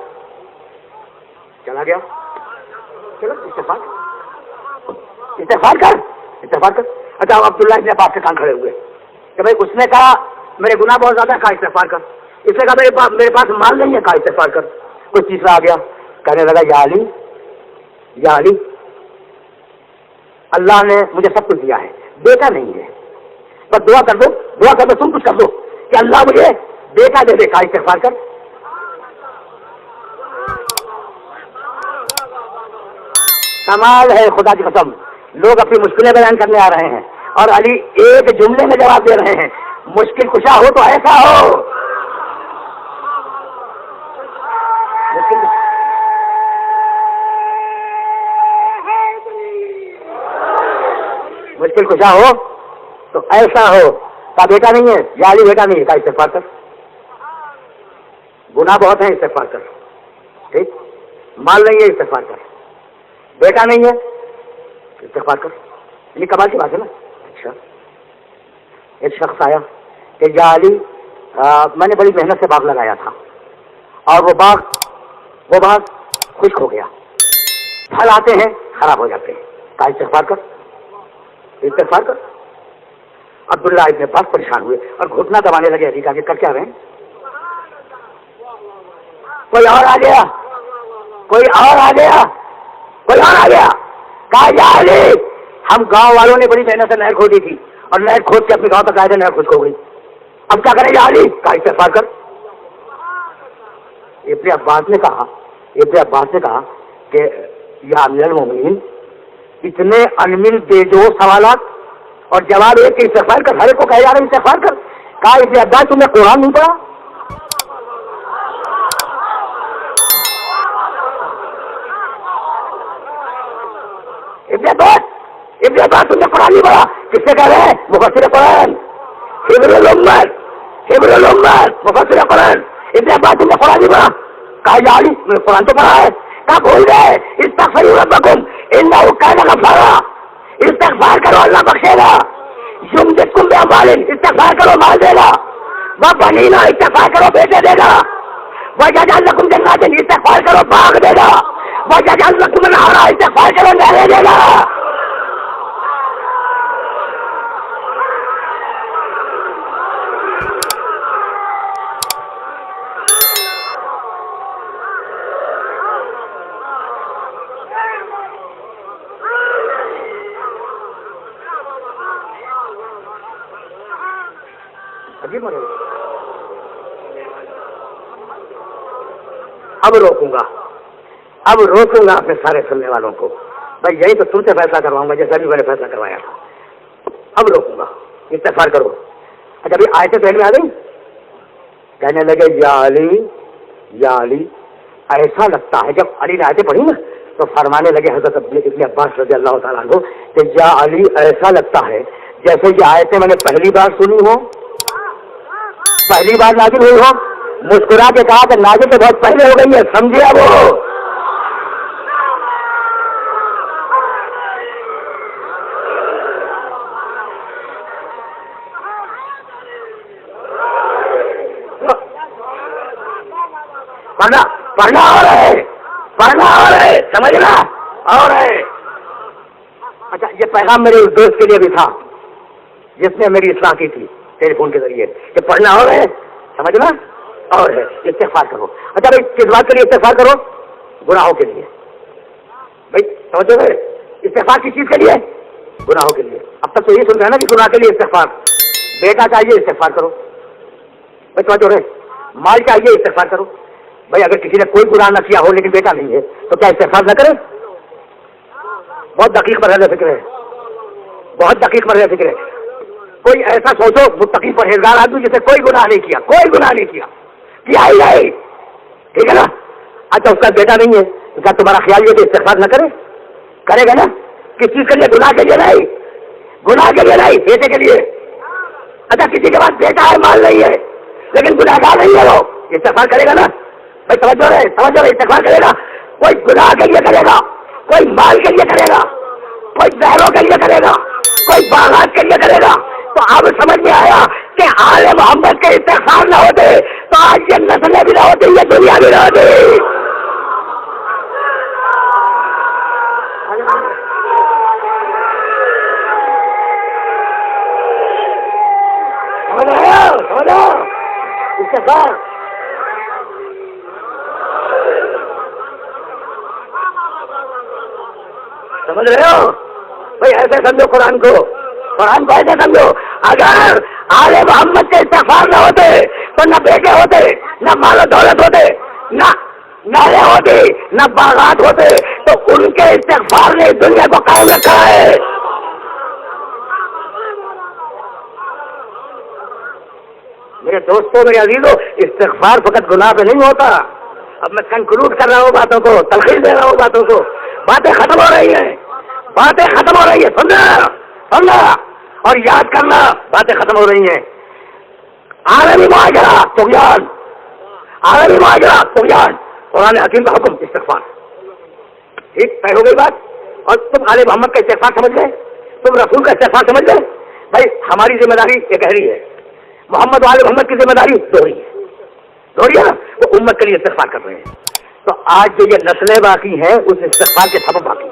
چلا گیا. چلو استغفار کر. اچھا عبداللہ ابن عباس کے کان کھڑے ہوئے کہ بھائی, اس نے کہا میرے گناہ بہت زیادہ, کہا استغفار کر. اس نے کہا میرے پاس مال نہیں ہے, کہا استغفار کر. کوئی تیسرا آ گیا, کہنے لگا یا علی اللہ نے مجھے سب کچھ دیا ہے, بیٹا نہیں ہے, بس دعا کر دو تم کچھ کر دو کہ اللہ مجھے بیٹا دے دے. کہا استغفار کر. کمال ہے خدا کی قسم. لوگ اپنی مشکلیں بیان کرنے آ رہے ہیں اور علی ایک جملے میں جواب دے رہے ہیں. مشکل کشا ہو تو ایسا ہو. مشکل کشا ہو تو ایسا ہو. کا بیٹا نہیں ہے, یا علی بیٹا نہیں ہے, کا استغفار کر. گناہ بہت ہیں, استغفار کر. ٹھیک. مال نہیں ہے, استغفار کر. بیٹا نہیں ہے, استغفار کر. یہ کمال کی بات ہے نا. اچھا ایک شخص آیا کہ یا علی میں نے بڑی محنت سے باغ لگایا تھا اور وہ باغ خشک ہو گیا, پھل آتے ہیں خراب ہو جاتے ہیں. کہا استغفار کر. عبداللہ ابن عباس پریشان ہوئے اور گھٹنا دبانے لگے. علی کہا کہ کر کیا رہے ہیں؟ کوئی اور آ گیا. کہا یا علی ہم گاؤں والوں نے بڑی محنت سے نہر کھودی تھی اور نہر کھود کے اپنے گاؤں تک آئے تھے, نہر خشک ہو گئی. اب کیا کریں یا علی؟ کہا استغفار کر. ابن عباس نے کہا کہ یا امیر المومنین, اتنے انمل بے جو سوالات اور جواب ایک کہ استغفار کر. ہر ایک کو کہا جا رہا ہے استغفار کر. کہا ابن عباس تم نے قرآن نہیں پڑھا؟ ابن عباس تم نے قرآن نہیں پڑھا. کس سے کہہ رہے ہیں؟ مفسر قرآن, حبر الامت مفسر قرآن. ابن عباس تم نے قرآن نہیں پڑھا. کہا یا علی میں نے قرآن تو پڑھا ہے. کہا بھول گئے. استغفروا ربکم انہ کان غفارا. استغفار کرو اللہ بخشے گا. یمددکم باموال, استغفار کرو مال دے گا. وبنین, استغفار کرو بیٹے دے گا. ویجعل لکم جنات, استغفار کرو باغ دے گا. ویجعل لکم انہارا, استغفار کرو نہریں دے گا. اب روکوں گا اپنے سارے سننے والوں کو. بھائی یہی تو تم سے فیصلہ کرواؤں گا جیسا بھی میں نے فیصلہ کروایا تھا. اب روکوں گا, استغفار کرو. اچھا ابھی آیتیں پہلے میں آ گئی. کہنے لگے یا علی ایسا لگتا ہے. جب علی نے آیتیں پڑھی نا تو فرمانے لگے حضرت ابن عباس رضی اللہ تعالیٰ عنہ کہ یا علی ایسا لگتا ہے جیسے یہ آیتیں میں نے پہلی بار سنی ہو, پہلی بار نازل ہوئی ہو. مسکرا کے کہا کہ نازل تو بہت پہلے ہو گئی ہے, سمجھے اب وہ. پڑھنا اور ہے سمجھنا اور ہے. اچھا یہ پیغام میرے اس دوست کے لیے بھی تھا جس نے میری اصلاح کی تھی ٹیلی فون کے ذریعے کہ پڑھنا اور ہے سمجھنا اور ہے. استغفار کرو. اچھا بھائی کس بات کے لیے استغفار کرو؟ گناہوں کے لیے. بھائی سمجھو گے استغفار کس چیز کے لیے؟ گناہوں کے لیے. اب تک تو یہ سن رہے ہیں نا کہ گناہ کے لیے استغفار. بیٹا چاہیے استغفار کرو. بھائی سمجھو رہے مال چاہیے استغفار کرو. بھائی اگر کسی نے کوئی گناہ نہ کیا ہو لیکن بیٹا نہیں ہے تو کیا استغفار نہ کرے؟ بہت دقیق مرحلہ فکر ہے. بہت دقیق مرحلہ فکر ہے. کوئی ایسا سوچو متقی پرہیزگار آدمی جسے کوئی گناہ نہیں کیا کیا ہی نہیں ٹھیک ہے نا. اچھا اس کا بیٹا نہیں ہے کیا تمہارا خیال یہ کہ استغفار نہ کرے گا نا؟ کس چیز کے لیے؟ گناہ کے لیے نہیں بیٹے کے لیے. اچھا کسی کے پاس بیٹا ہے مال نہیں ہے لیکن گناہگار نہیں ہے وہ استغفار کرے گا نا؟ بھائی سمجھو رہے استغفار کرے گا. کوئی گناہ کے لیے کرے گا, کوئی مال کے لیے کرے گا, کوئی بہروں کے لیے کرے گا, کوئی باغات کے لیے کرے گا. تو اب سمجھ میں آیا کہ آل محمد کے استغفار نہ ہوتے تو آج یہ نسلیں بھی نہ ہوتی, یہ دنیا بھی نہ ہوتی. سمجھو استغفار سمجھ رہے ہو بھائی؟ ایسے سمجھو قرآن کو ایسے سمجھو. اگر آل محمد کے استغفار نہ ہوتے تو نہ بیٹے ہوتے, نہ مال و دولت ہوتے, نہ نالے ہوتی, نہ باغات ہوتے. تو ان کے استغفار نے دنیا کو قائم رکھا ہے. میرے دوستوں میرے عزیزوں استغفار فقط گناہ پہ نہیں ہوتا. اب میں کنکلوڈ کر رہا ہوں باتوں کو, تلخیص دے رہا ہوں باتوں کو. باتیں ختم ہو رہی ہیں سننا اور یاد کرنا. باتیں ختم ہو رہی ہیں. عالمی معاجرہ طغیان قرآن حکیم کا حکم استغفار. ٹھیک طے ہو گئی بات. اور تم آل محمد کا استغفار سمجھ گئے, تم رسول کا استغفار سمجھ گئے. بھائی ہماری ذمہ داری یہ گہری ہے. محمد وال محمد کی ذمہ داری دوہری ہے نا. وہ امت کے لیے استغفار کر رہے ہیں. تو آج جو یہ نسلیں باقی ہیں اس استغفار کے سبب باقی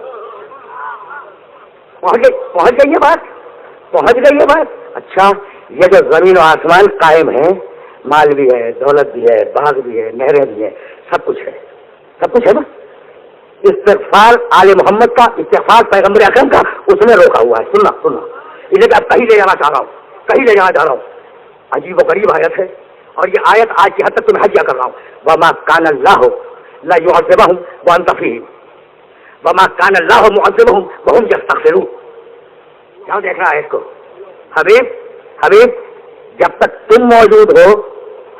پہنچ گئی یہ بات. اچھا یہ جو زمین و آسمان قائم ہے, مال بھی ہے, دولت بھی ہے, باغ بھی ہے, نہریں بھی ہیں, سب کچھ ہے نا. استغفار آل محمد کا, استغفار پیغمبر اکرم کا اس نے روکا ہوا ہے. سننا اسے کہ اب کہیں لے جانا چاہ رہا ہوں. عجیب و غریب آیت ہے اور یہ آیت آج کی حد تک تمہیں حجہ کر رہا ہوں. وما کان اللہ لا يعذبهم وانت فيهم وما كان الله معذبهم وهم يستغفرون. کیا دیکھ رہا ہے اس کو حبیب جب تک تم موجود ہو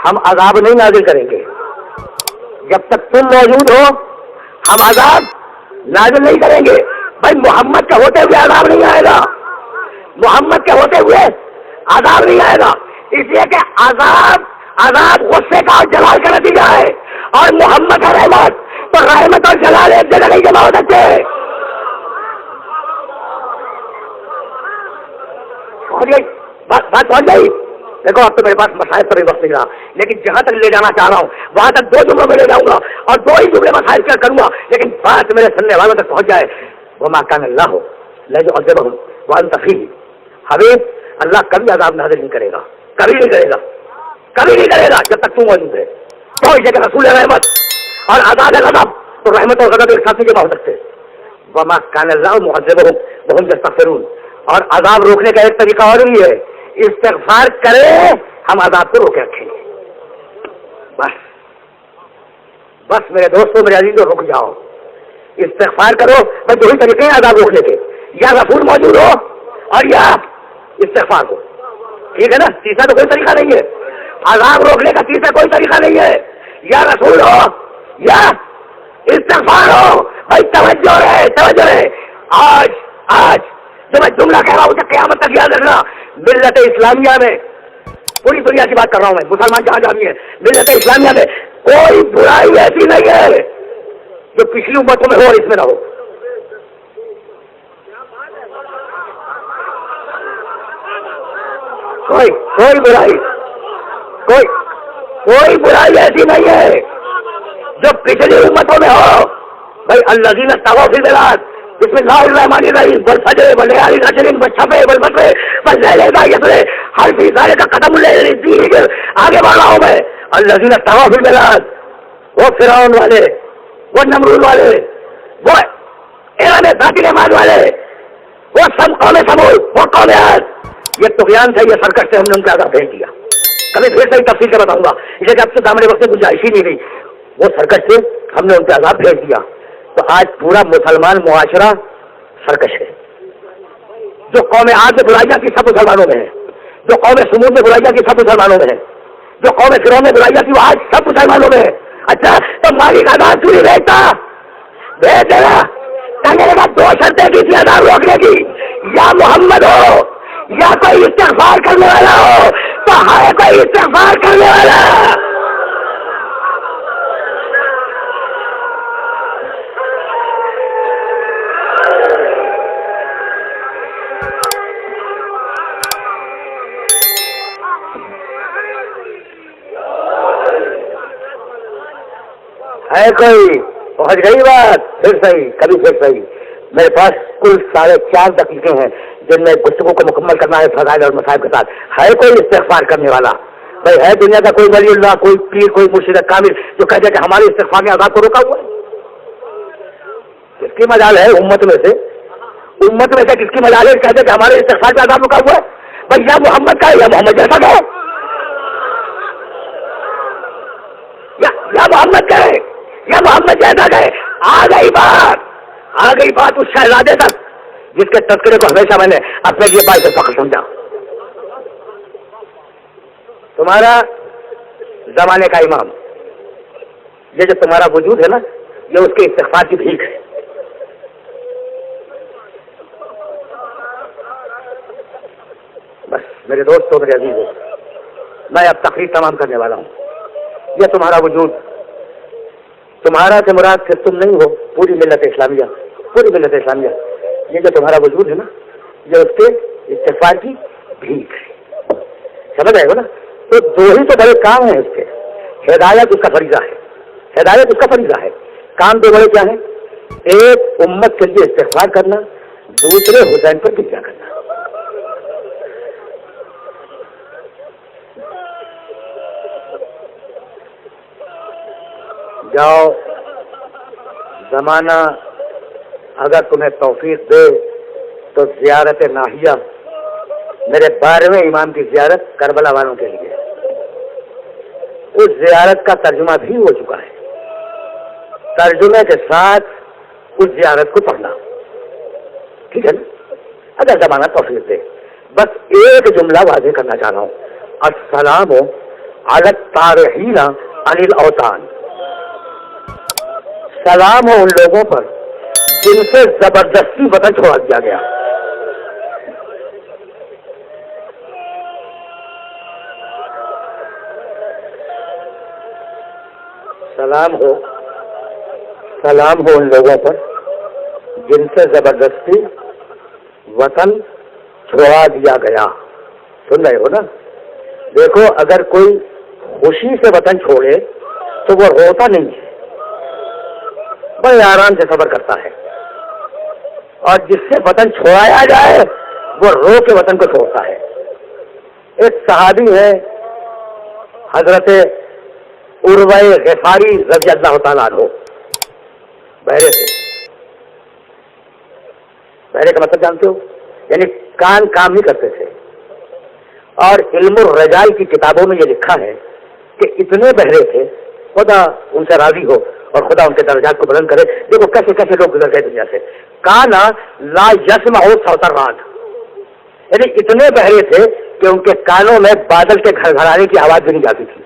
ہم عذاب نہیں نازل کریں گے. جب تک تم موجود ہو ہم عذاب نازل نہیں کریں گے. بھائی محمد کے ہوتے ہوئے عذاب نہیں آئے گا. محمد کے ہوتے ہوئے عذاب نہیں آئے گا. اس لیے کہ عذاب غصے کا اور جلال کا نتیجہ ہے اور محمد ہے رحمت. تو رحمت اور جلال ایک جگہ نہیں جمع ہو سکتے. بات پہنچ گئی. دیکھو اب تو میرے پاس مسائل پر بھی وقت نہیں رہا, لیکن جہاں تک لے جانا چاہ رہا ہوں وہاں تک 2 جملوں میں لے جاؤں گا اور 2 ہی جملے مسائل کیا کروں گا, لیکن بات میرے سننے والوں تک پہنچ جائے. وما کان اللہ لا يعذبهم وانت فيهم. حبیب اللہ کبھی عذاب نازل نہیں کرے گا, کبھی نہیں کرے گا جب تک تو موجود ہے. تو اس جگہ رسول رحمت اور عذاب غضب, تو رحمت اور غضب ایک ساتھ نہیں جمع ہو سکتے. وما کان اللہ معذبهم وهم يستغفرون. اور عذاب روکنے کا ایک طریقہ اور بھی ہے, استغفار کرے ہم عذاب کو روکے رکھیں گے. بس میرے دوستوں میرے عزیزوں رک جاؤ, استغفار کرو. بس 2 ہی طریقے ہیں عذاب روکنے کے, یا رسول موجود ہو اور یا استغفار ہو. ٹھیک ہے نا, تیسرا تو کوئی طریقہ نہیں ہے. عذاب روکنے کا تیسرا کوئی طریقہ نہیں ہے, یا رسول ہو یا استغفار ہو. بھائی توجہ رہے. آج جو میں جملہ کہہ رہا ہوں اسے قیامت تک یاد رکھنا. ملت اسلامیہ میں, پوری دنیا کی بات کر رہا ہوں میں, مسلمان جہاں جہاں بھی ہے, ملت اسلامیہ میں کوئی برائی ایسی نہیں ہے جو پچھلی امتوں میں ہو اور اس میں نہ ہو. کوئی برائی ایسی نہیں ہے جو پچھلی امتوں میں ہو بھائی الذین طغوا فی البلاد بسم اللہ الرحمن الرحیم والفجر وليال العشر والشفع والوتر والليل اذا يسر ہر فی ذلک قدم للصدیق آگے بڑھ رہا ہوں میں الذین طغوا فی البلاد وہ فرعون والے وہ نمرود والے وہ ارم ذات العماد والے وہ سب قوم سمود وہ قوم عاد یہ طغیان تھا یہ سرکش سے ہم نے ان کا عذاب بھیج دیا کبھی پھر سے تفصیل سے بتاؤں گا اسے کہ اب سے سامنے وقت گنجائش ہی نہیں رہی وہ سرکش سے ہم نے ان کا عذاب بھیج دیا تو آج پورا مسلمان معاشرہ سرکش ہے جو قوم عاد میں برائیاں کی سب مسلمانوں میں ہے جو قوم سمود میں برائیاں کی سب مسلمانوں میں ہے جو قوم فرعون میں برائیاں کی وہ آج سب مسلمانوں میں ہے اچھا تو مالک آزاد کیوں نہیں بھیجتا بھیج دینا میرے بعد دو شرطیں کی تھی آزاد روکنے کی یا محمد ہو یا کوئی استغفار کرنے والا ہو تو ہے کوئی استغفار کرنے والا ہے کوئی پہنچ گئی بات پھر صحیح کبھی پھر صحیح میرے پاس کل 4.5 دقیقے ہیں جن میں گفتگو کو مکمل کرنا ہے فضائل اور مصائب کے ساتھ ہے کوئی استغفار کرنے والا بھائی ہے دنیا کا کوئی ولی اللہ کوئی پیر کوئی مرشد کامل جو کہتے ہیں کہ ہمارے استغفار میں عذاب کو روکا ہوا ہے کس کی مجال ہے امت میں سے کس کی مجال ہے کہتے ہیں کہ ہمارے استغفار کا عذاب روکا ہوا ہے بھائی یا محمد کا ہے یا محمد جیسا کا ہے یا محمد کا ہے یا محمد جیسا کا ہے آ گئی بات اس شہزادے تک جس کے تذکرے کو ہمیشہ میں نے اپنے لیے باعث فخر سمجھا تمہارا زمانے کا امام یہ جو تمہارا وجود ہے نا یہ اس کے استغفار کی بھیک ہے بس میرے دوستوں میرے عزیزوں میں اب تقریر تمام کرنے والا ہوں یہ تمہارا وجود تمہارا سے مراد صرف تم نہیں ہو پوری ملت اسلامیہ یہ جو تمہارا وجود ہے نا یہ اس کے استغفار کی بھیک ہے سمجھ آئے گا نا تو دو ہی تو بڑے کام ہیں اس کے ہدایت اس کا فریضہ ہے کام دو بڑے کیا ہیں ایک امت کے لیے استغفار کرنا دوسرے حسین پر فکر کرنا جاؤ زمانہ اگر تمہیں توفیق دے تو زیارت ناحیہ میرے 12ویں امام کی زیارت کربلا والوں کے لیے اس زیارت کا ترجمہ بھی ہو چکا ہے ترجمے کے ساتھ اس زیارت کو پڑھنا ٹھیک ہے نا اگر زمانہ توفیق دے بس ایک جملہ واضح کرنا چاہ رہا ہوں السلام علی الطارحین عن الاوطان سلام ہو ان لوگوں پر جن سے زبردستی وطن چھوڑا دیا گیا سلام ہو ان لوگوں پر جن سے زبردستی وطن چھوڑا دیا گیا سن رہے ہو نا دیکھو اگر کوئی خوشی سے وطن چھوڑے تو وہ روتا نہیں ہے بڑے آرام سے صبر کرتا ہے اور جس سے وطن چھوڑایا جائے وہ رو کے وطن کو چھوڑتا ہے ایک صحابی ہے حضرت عروہ غفاری رضی اللہ تعالیٰ عنہ بہرے سے بہرے کا مطلب جانتے ہو یعنی کان کام نہیں کرتے تھے اور علم الرجال کی کتابوں میں یہ لکھا ہے کہ اتنے بہرے تھے خدا ان سے راضی ہو اور خدا ان کے درجات کو بلند کرے دیکھو کیسے کیسے لوگ گزر گئے دنیا سے کانا لا یسمع صوت الرعد یعنی اتنے بہرے تھے کہ ان کے کانوں میں بادل کے گھر گھرانے کی آواز بھی نہیں جاتی تھی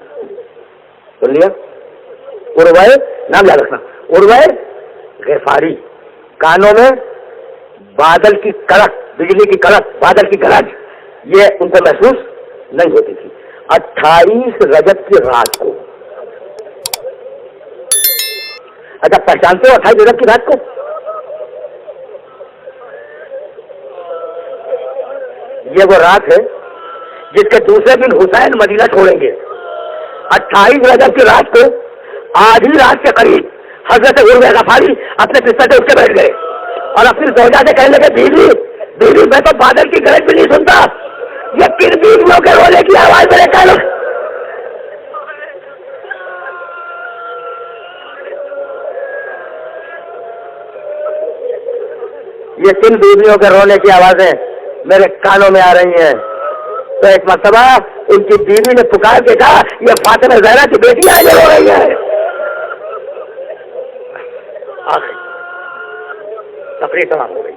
سن لیا عروہ نام یاد رکھنا عروہ غفاری کانوں میں بادل کی کڑک بجلی کی کڑک بادل کی گرج یہ ان کو محسوس نہیں ہوتی تھی 28 رجب کی رات کو اچھا پہچانتے ہو 28 رجب کی رات کو یہ وہ رات ہے جس کے دوسرے دن حسین مدینہ چھوڑیں گے 28 رجب کی رات کو آدھی رات کے قریب حضرت عروہ غفاری اپنے بستر سے اٹھ کے بیٹھ گئے اور اپنی زوجہ سے کہنے لگے بیوی بیوی میں تو بادل کی گرج بھی نہیں سنتا، یہ کن بیویوں کے رونے کی آواز میرے کانوں یہ کن بیویوں کے رونے کی آوازیں میرے کانوں میں آ رہی ہیں؟ تو ایک مرتبہ ان کی بیوی نے پکار کے کہا یہ فاطمہ زہرا کی بیٹی آج رو رہی ہے۔ تقریر تمام ہو گئی،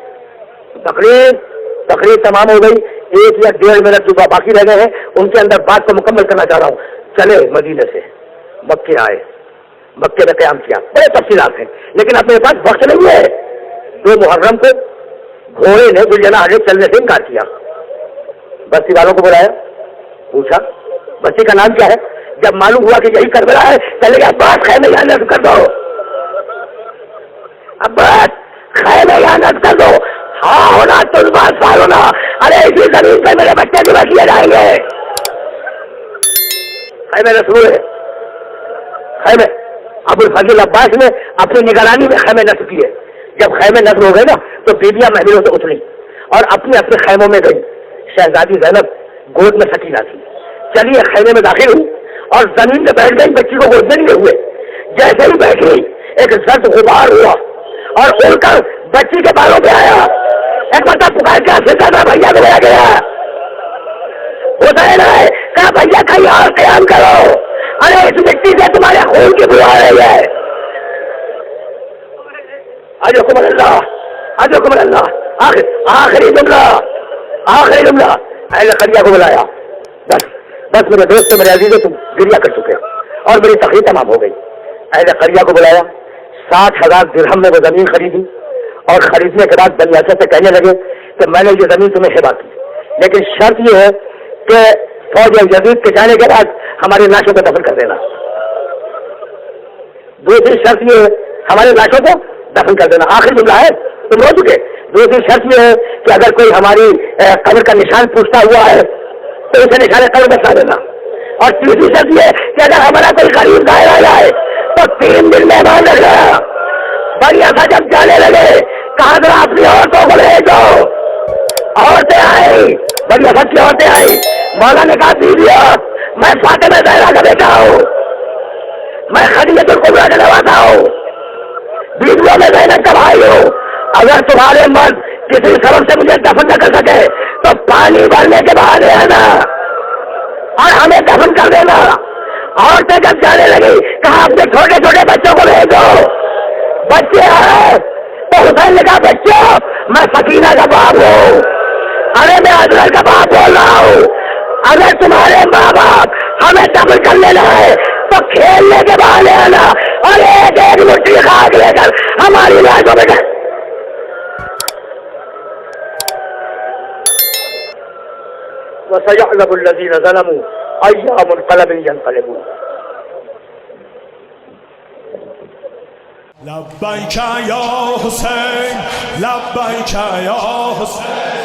تقریر تمام ہو گئی، 1 یا 1.5 منٹ جو باقی رہ گئے ہیں ان کے اندر بات کو مکمل کرنا چاہ رہا ہوں۔ چلے مدینے سے مکے آئے، مکے میں قیام کیا، بڑے تفصیلات ہیں لیکن اب میرے پاس وقت نہیں ہے۔ 2 محرم کو گھوڑے نے ذوالجناح آگے چلنے سے انکار کیا، بستی والوں کو بلایا، پوچھا بستی کا نام کیا ہے؟ جب معلوم ہوا کہ یہی کربلا ہے چلے گا عباس خیمے یہاں نصب کر دو، عباس خیمے یہاں نصب کر دو، ہاں ہونا تم بات پار ہونا، ارے اسی زمین پہ میرے بچے بھی کیے جائیں گے۔ خیمے نصب ہوئے، خیمے ابو الفضل عباس نے اپنی نگرانی میں خیمے نصب کیے۔ جب خیمے نصب ہو گئے نا تو بیویاں محلوں سے اتری اور اپنے اپنے خیموں میں گئی۔ شہزادی زینب گود میں سکینہ تھی، چلیے خیمے میں داخل ہوئی اور زمین میں بیٹھ گئی، بچی کو گود میں لیے ہوئے۔ جیسے ہی بیٹھی ایک زرد غبار ہوا اور اڑ کر بچی کے بالوں پہ آیا۔ ایک مرتبہ پکار کے سلطانہ بھیا کو بلایا گیا، حسین ہے کہا بھیا کہیں اور قیام کرو، ارے اس مٹی سے تمہارے خون کی بو آ رہی ہے۔ اجرکم اللہ، اجرکم اللہ، آخری جملہ، آخری جملہ اہل قریہ کو بلایا۔ بس میرے دوست میرے عزیزوں تم گریہ کر چکے اور میری تقریر تمام ہو گئی۔ اہل قریہ کو بلایا، 60,000 درہم میں وہ زمین خریدی اور خریدنے کے بعد بنی اسد سے کہنے لگے کہ میں نے یہ زمین تمہیں ہبہ کی، لیکن شرط یہ ہے کہ فوج یزید کے جانے کے بعد ہماری لاشوں کو دفن کر دینا۔ دوسری شرط یہ ہے ہماری لاشوں کو دفن کر دینا، آخری جملہ ہے تم رو چکے۔ دوسری شرط یہ ہے کہ اگر کوئی ہماری قبر کا نشان پوچھتا ہوا ہے تو اسے نشان قبر بتا دینا، اور تیسری شرط یہ ہے کہ اگر ہمارا کوئی غریب دائر آ جائے تو 3 دن مہمان رکھنا۔ بڑی ایسا جب جانے لگے کہا ذرا اپنی عورتوں کو لے جاؤ، عورتیں آئی، بڑی ایسا کی عورتیں آئی۔ مولا نے کہا بیویو میں فاطمہ زہرا کا بیٹا ہوں، میں خدیجہ الکبریٰ کا نواسا ہوں، بیویوں میں زینب کا بھائی ہوں، اگر تمہارے مرد کسی سبب سے مجھے دفن نہ کر سکے تو پانی بھرنے کے بعد آنا اور ہمیں دفن کر دینا۔ عورتیں جب جانے لگی کہا اپنے چھوٹے چھوٹے بچوں کو لے جاؤ، بچے آئے تو حسین نے کہا بچوں میں سکینہ کا باپ ہوں، ارے میں اجمل کا باپ بول رہا ہوں، اگر تمہارے ماں باپ ہمیں دفن کر لینا ہے تو کھیلنے کے بہانے آنا اور ایک ایک مٹھی خاک لے کر ہماری لاشوں میں وَسَيَعْلَمُ الَّذِينَ ظَلَمُوا أَيَّ مُنْقَلَبٍ يَنْقَلِبُونَ۔ لبیک یا حسین، لبیک یا حسین۔